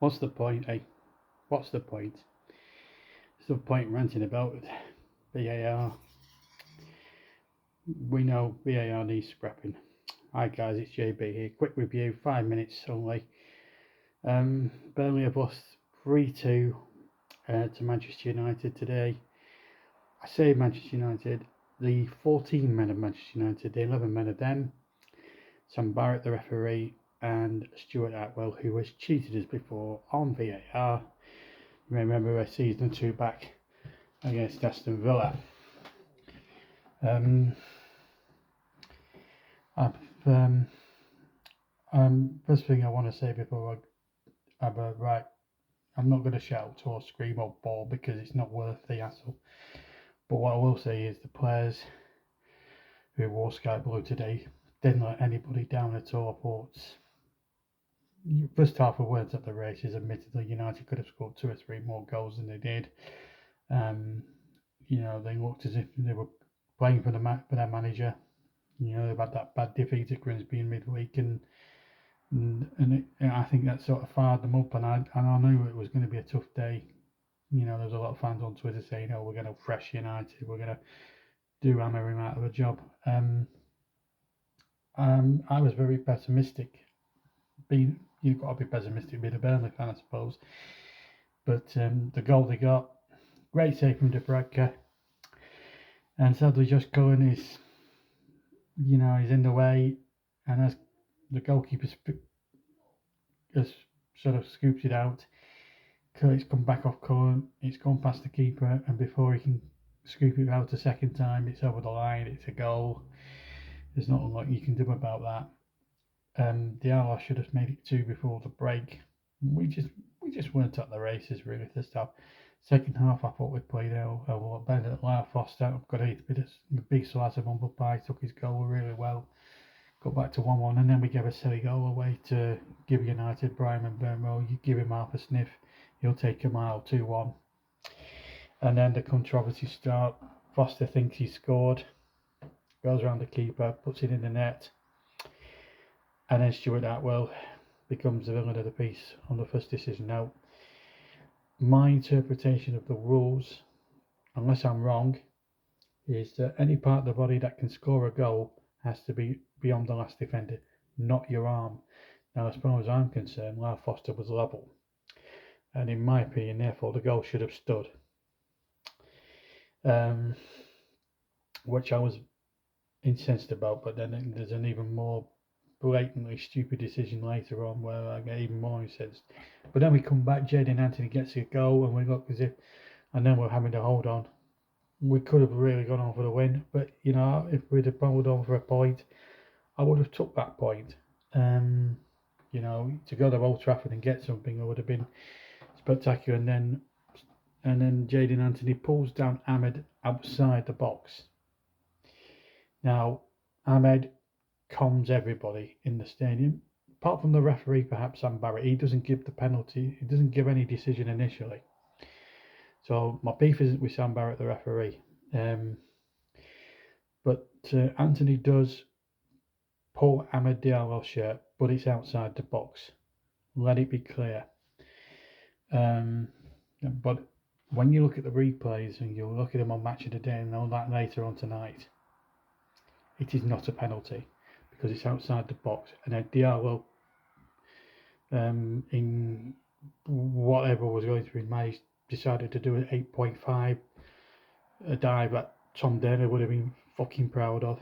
What's the point, eh? What's the point? There's no point ranting about VAR. We know VAR needs scrapping. Hi guys, it's JB here. Quick review, 5 minutes only. Burnley have lost 3-2 to Manchester United today. I say Manchester United, the 14 men of Manchester United, the 11 men of them, Sam Barrett, the referee, and Stuart Atwell, who has cheated us before on VAR. You may remember a season or two back against Aston Villa. First thing I want to say before I have a right, I'm not going to shout or scream or bawl because it's not worth the hassle. But what I will say is the players who wore Sky Blue today didn't let anybody down at all. But first half of words at the races, admittedly, United could have scored 2 or 3 more goals than they did. They looked as if they were playing for their manager. They've had that bad defeat at Grimsby in midweek, and I think that sort of fired them up. And I knew it was going to be a tough day. There was a lot of fans on Twitter saying, "Oh, we're going to fresh United. We're going to do hammer him out of a job." I was very pessimistic. You've got to be pessimistic being a Burnley fan, I suppose. But the goal they got, great save from De, and sadly Josh Cullen is, he's in the way, and as the goalkeeper has sort of scooped it out, it's come back off Cullen, it's gone past the keeper, and before he can scoop it out a second time, it's over the line, it's a goal. There's not a lot you can do about that. Diallo should have made it 2 before the break. We just weren't at the races really first half. Second half, I thought we played a lot better. Lara Foster, I've got to admit it, the big slice of humble pie, took his goal really well. Got back to 1-1, and then we gave a silly goal away to give United. Brian and Burnrow, you give him half a sniff, he'll take a mile. 2-1. And then the controversy start. Foster thinks he scored, goes around the keeper, puts it in the net, and then Stuart Atwell becomes the villain of the piece on the first decision. Now, my interpretation of the rules, unless I'm wrong, is that any part of the body that can score a goal has to be beyond the last defender, not your arm. Now, as far as I'm concerned, Lara Foster was level, and in my opinion, therefore, the goal should have stood. Which I was incensed about, but then there's an even more blatantly stupid decision later on where I get even more incensed. But then we come back, Jadon Anthony gets a goal, and we look as if, and then we're having to hold on. We could have really gone on for the win, but if we'd have held on for a point, I would have took that point. To go to Old Trafford and get something, it would have been spectacular. And then Jadon Anthony pulls down Ahmed outside the box. Now, Ahmed calms everybody in the stadium, apart from the referee, perhaps Sam Barrett. He doesn't give the penalty. He doesn't give any decision initially. So my beef isn't with Sam Barrett, the referee. But Anthony does pull Ahmed Diallo's shirt, but it's outside the box. Let it be clear. But when you look at the replays and you look at them on Match of the Day and all that later on tonight, it is not a penalty because it's outside the box. And then Diallo, in whatever was going through his mind, decided to do an 8.5, a dive that Tom Derner would have been fucking proud of.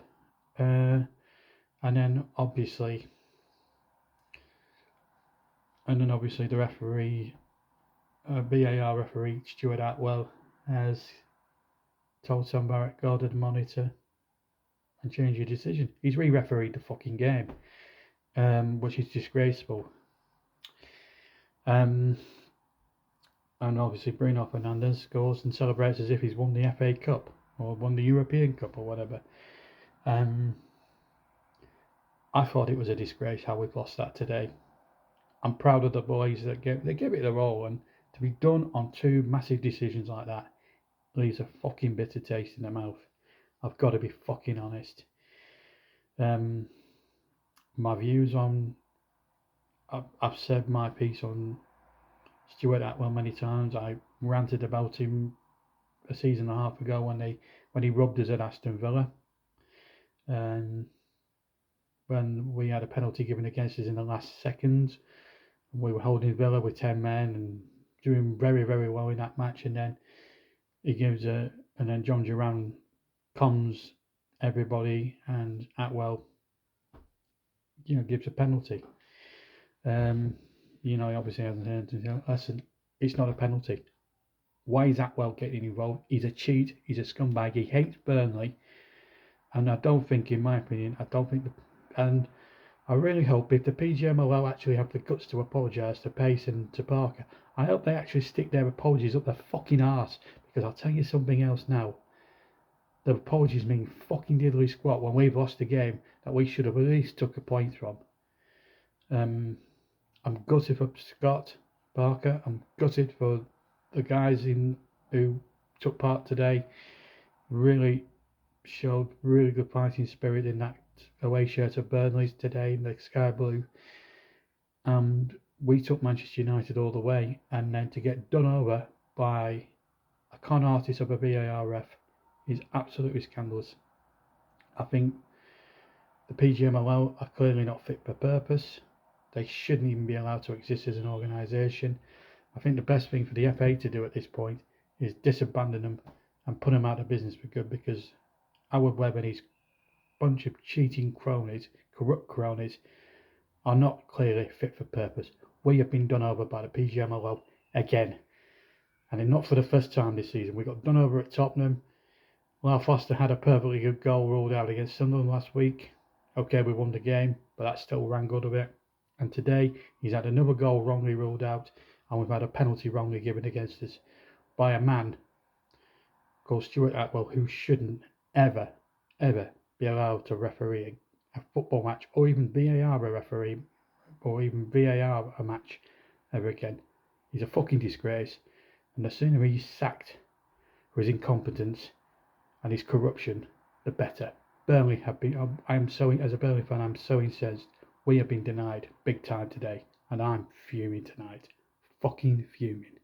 And then obviously the referee, VAR referee Stuart Atwell, has told Sam Barrett, go to the monitor and change your decision. He's re-refereed the fucking game, which is disgraceful. And obviously Bruno Fernandes scores and celebrates as if he's won the FA Cup or won the European Cup or whatever. I thought it was a disgrace how we've lost that today. I'm proud of the boys that gave it their all, and to be done on 2 massive decisions like that leaves a fucking bitter taste in the mouth. I've got to be fucking honest. My views on, I've said my piece on Stuart Atwell many times. I ranted about him a season and a half ago when he rubbed us at Aston Villa, and when we had a penalty given against us in the last seconds. We were holding Villa with 10 men and doing very, very well in that match, and then and then John Duran cons everybody, and Atwell, gives a penalty. He obviously hasn't heard. Listen, it's not a penalty. Why is Atwell getting involved? He's a cheat. He's a scumbag. He hates Burnley, and I don't think, in my opinion, and I really hope if the PGMOL actually have the guts to apologise to Pace and to Parker, I hope they actually stick their apologies up their fucking arse, because I'll tell you something else now. The apologies mean fucking diddly squat when we've lost a game that we should have at least took a point from. I'm gutted for Scott Parker. I'm gutted for the guys who took part today. Really showed really good fighting spirit in that away shirt of Burnley's today in the sky blue. And we took Manchester United all the way, and then to get done over by a con artist of a VAR ref is absolutely scandalous. I think the PGMOL are clearly not fit for purpose. They shouldn't even be allowed to exist as an organisation. I think the best thing for the FA to do at this point is disabandon them and put them out of business for good, because Howard Webb and his bunch of cheating cronies, corrupt cronies, are not clearly fit for purpose. We have been done over by the PGMOL again, and not for the first time this season. We got done over at Tottenham. Lyle Foster had a perfectly good goal ruled out against Sunderland last week. Okay, we won the game, but that still rang good of it. And today, he's had another goal wrongly ruled out, and we've had a penalty wrongly given against us by a man called Stuart Atwell, who shouldn't ever, ever be allowed to referee a football match, or even VAR a referee, or even VAR a match ever again. He's a fucking disgrace, and the sooner he's sacked for his incompetence and his corruption, the better. Burnley have been. As a Burnley fan, I'm so incensed. We have been denied big time today, and I'm fuming tonight. Fucking fuming.